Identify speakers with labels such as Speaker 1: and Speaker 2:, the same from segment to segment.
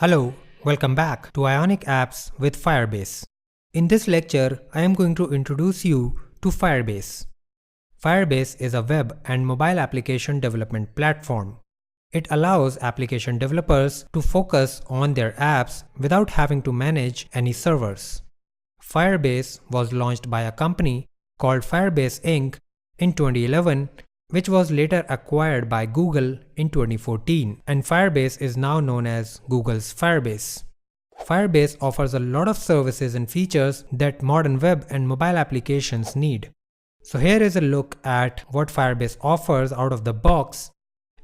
Speaker 1: Hello, welcome back to Ionic Apps with Firebase. In this lecture, I am going to introduce you to Firebase. Firebase is a web and mobile application development platform. It allows application developers to focus on their apps without having to manage any servers. Firebase was launched by a company called Firebase Inc. in 2011, which was later acquired by Google in 2014, and Firebase is now known as Google's Firebase. Firebase offers a lot of services and features that modern web and mobile applications need. So here is a look at what Firebase offers out of the box.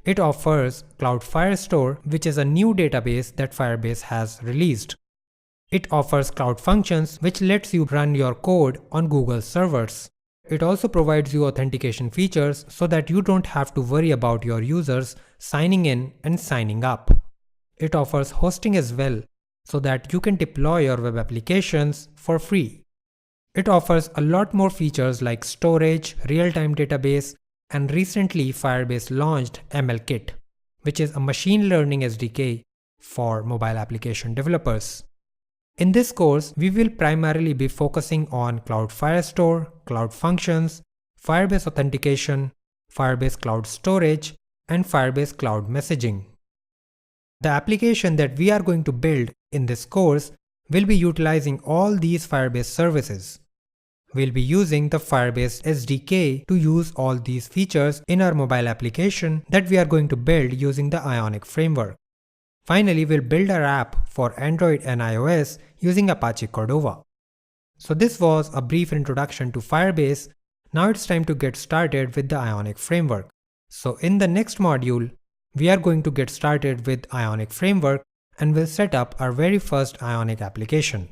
Speaker 1: It offers Cloud Firestore, which is a new database that Firebase has released. It offers Cloud Functions, which lets you run your code on Google servers. It also provides you authentication features so that you don't have to worry about your users signing in and signing up. It offers hosting as well so that you can deploy your web applications for free. It offers a lot more features like storage, real-time database, and recently Firebase launched MLKit, which is a machine learning SDK for mobile application developers. In this course, we will primarily be focusing on Cloud Firestore, Cloud Functions, Firebase Authentication, Firebase Cloud Storage, and Firebase Cloud Messaging. The application that we are going to build in this course will be utilizing all these Firebase services. We'll be using the Firebase SDK to use all these features in our mobile application that we are going to build using the Ionic framework. Finally, we'll build our app for Android and iOS using Apache Cordova. So this was a brief introduction to Firebase. Now it's time to get started with the Ionic framework. So in the next module, we are going to get started with Ionic framework and we'll set up our very first Ionic application.